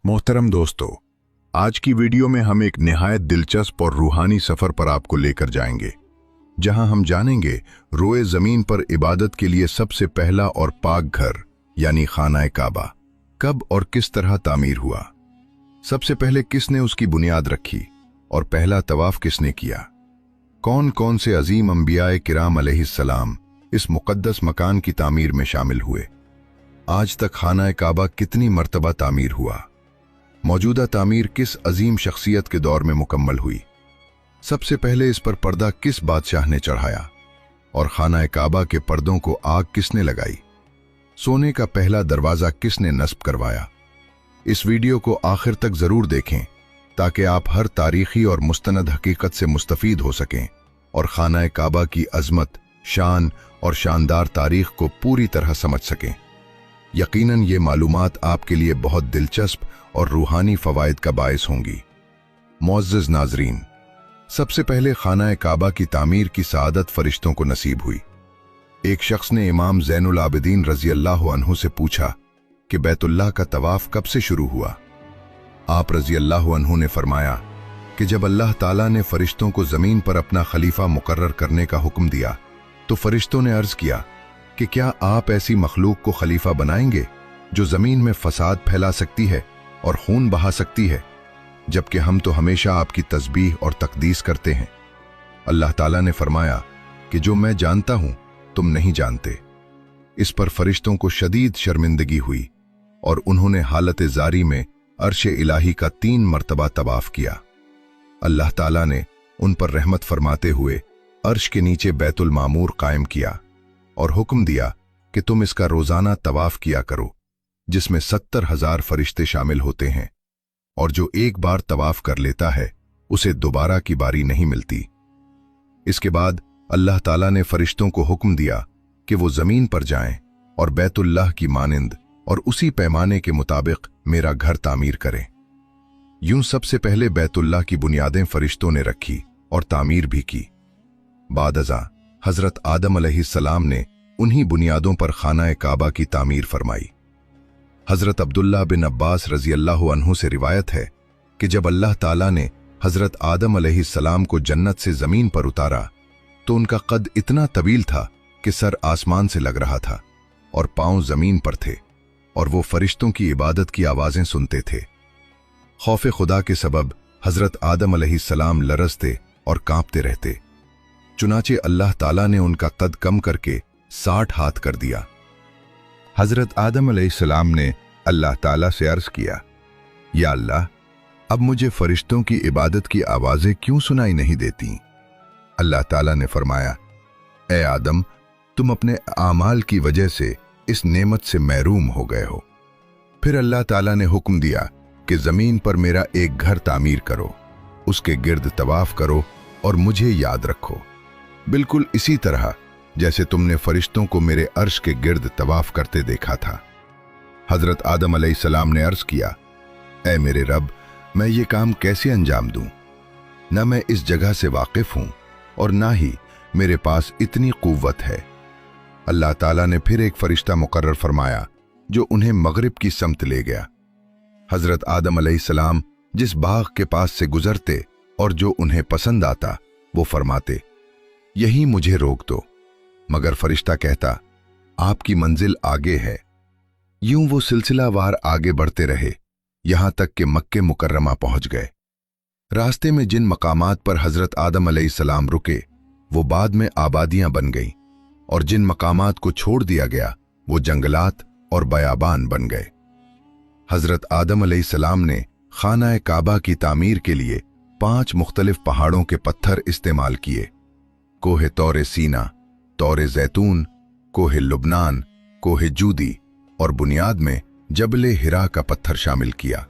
मोहतरम दोस्तों, आज की वीडियो में हम एक निहायत दिलचस्प और रूहानी सफर पर आपको लेकर जाएंगे, जहां हम जानेंगे रोए जमीन पर इबादत के लिए सबसे पहला और पाक घर यानी खाना काबा कब और किस तरह तामीर हुआ। सबसे पहले किसने उसकी बुनियाद रखी और पहला तवाफ किसने किया। कौन कौन से अजीम अंबियाए किराम अलैहिस्सलाम इस मुकद्दस मकान की तामीर में शामिल हुए। आज तक खाना काबा कितनी मर्तबा तामीर हुआ। मौजूदा तामीर किस अजीम शख्सियत के दौर में मुकम्मल हुई। सबसे पहले इस पर पर्दा किस बादशाह ने चढ़ाया और खाना काबा के पर्दों को आग किसने लगाई। सोने का पहला दरवाजा किसने नस्ब करवाया। इस वीडियो को आखिर तक जरूर देखें ताकि आप हर तारीखी और मुस्तनद हकीकत से मुस्तफीद हो सकें और खाना काबा की अजमत, शान और शानदार तारीख को पूरी तरह समझ सकें। यकीनन ये मालूमात आपके लिए बहुत दिलचस्प और रूहानी फवायद का बायस होंगी। मुअज़्ज़ज़ नाज़रीन, सबसे पहले खाना काबा की तामीर की सआदत फरिश्तों को नसीब हुई। एक शख्स ने इमाम ज़ैनुल आबिदीन रज़ी अल्लाह अन्हु से पूछा कि बैतुल्लाह का तवाफ कब से शुरू हुआ। आप रज़ी अल्लाह अन्हु ने फरमाया कि जब अल्लाह ताला ने फरिश्तों को ज़मीन पर अपना खलीफा मुकर्रर करने का हुक्म दिया तो फरिश्तों ने अर्ज़ किया कि क्या आप ऐसी मखलूक को खलीफा बनाएंगे जो ज़मीन में फसाद फैला सकती है और खून बहा सकती है, जबकि हम तो हमेशा आपकी तस्बीह और तकदीस करते हैं। अल्लाह ताला ने फरमाया कि जो मैं जानता हूं तुम नहीं जानते। इस पर फरिश्तों को शदीद शर्मिंदगी हुई और उन्होंने हालत जारी में अर्श इलाही का 3 मरतबा तवाफ किया। अल्लाह ताला ने उन पर रहमत फरमाते हुए अर्श के नीचे बैतुल मामूर कायम किया और हुक्म दिया कि तुम इसका रोजाना तवाफ किया करो, जिसमें 70,000 फरिश्ते शामिल होते हैं और जो एक बार तवाफ कर लेता है उसे दोबारा की बारी नहीं मिलती। इसके बाद अल्लाह ताला ने फरिश्तों को हुक्म दिया कि वो जमीन पर जाएं और बैतुल्लाह की मानिंद और उसी पैमाने के मुताबिक मेरा घर तामीर करें। यूं सबसे पहले बैतुल्लाह की बुनियादें फरिश्तों ने रखी और तामीर भी की। बाद अज़ां हजरत आदम अलैहिस्सलाम ने उन्हीं बुनियादों पर खाना काबा की तामीर फरमाई। हजरत अब्दुल्लाह बिन अब्बास रजी अल्लाह अन्हु से रिवायत है कि जब अल्लाह ताला ने हजरत आदम अलैहिस्सलाम को जन्नत से जमीन पर उतारा तो उनका कद इतना तवील था कि सर आसमान से लग रहा था और पांव जमीन पर थे और वो फरिश्तों की इबादत की आवाजें सुनते थे। खौफ खुदा के सबब हजरत आदम अलैहिस्सलाम लरजते और कांपते रहते। चुनाचे अल्लाह ताला ने उनका कद कम करके 60 हाथ कर दिया। हजरत आदम अलैहिस्सलाम ने अल्लाह ताला से अर्ज किया, या अल्लाह, अब मुझे फरिश्तों की इबादत की आवाजें क्यों सुनाई नहीं देती। अल्लाह ताला ने फरमाया, ए आदम, तुम अपने आमाल की वजह से इस नेमत से महरूम हो गए हो। फिर अल्लाह ताला ने हुक्म दिया कि जमीन पर मेरा एक घर तामीर करो, उसके गिर्द तवाफ करो और मुझे याद रखो, बिल्कुल इसी तरह जैसे तुमने फरिश्तों को मेरे अर्श के गिर्द तवाफ करते देखा था। हजरत आदम अलैहिस्सलाम ने अर्ज किया, ऐ मेरे रब, मैं ये काम कैसे अंजाम दूं? न मैं इस जगह से वाकिफ हूं और ना ही मेरे पास इतनी कुव्वत है। अल्लाह ताला ने फिर एक फरिश्ता मुकर्रर फरमाया जो उन्हें मगरिब की समत ले गया। हजरत आदम अलैहिस्सलाम जिस बाग के पास से गुजरते और जो उन्हें पसंद आता वो फरमाते, यहीं मुझे रोक दो, मगर फरिश्ता कहता, आपकी मंजिल आगे है। यूं वो सिलसिलावार आगे बढ़ते रहे यहां तक कि मक्के मुकर्रमा पहुंच गए। रास्ते में जिन मकामात पर हजरत आदम अलैहिस्सलाम रुके वो बाद में आबादियां बन गईं और जिन मकामात को छोड़ दिया गया वो जंगलात और बयाबान बन गए। हजरत आदम अलैहिस्सलाम ने खाना काबा की तामीर के लिए 5 मुख्तलिफ पहाड़ों के पत्थर इस्तेमाल किए। कोहे तौरे सीना, तौरे जैतून, कोहे लुबनान, कोहे जूदी और बुनियाद में जबले हिरा का पत्थर शामिल किया।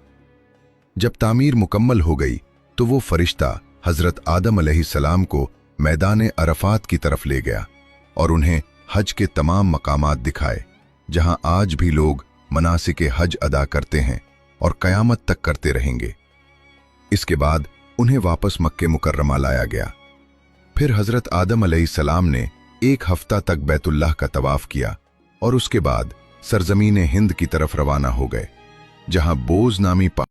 जब तामीर मुकम्मल हो गई तो वो फरिश्ता हजरत आदम अलैहिस्सलाम को मैदान अरफात की तरफ ले गया और उन्हें हज के तमाम मकामात दिखाए जहां आज भी लोग मनासिके हज अदा करते हैं और कयामत तक करते रहेंगे। इसके बाद उन्हें वापस मक्के मुकर्रमा लाया गया। फिर हजरत आदम अलैहिस्सलाम ने 1 हफ्ता तक बैतुल्लाह का तवाफ किया और उसके बाद सरजमीन हिंद की तरफ रवाना हो गए, जहां बोझ नामी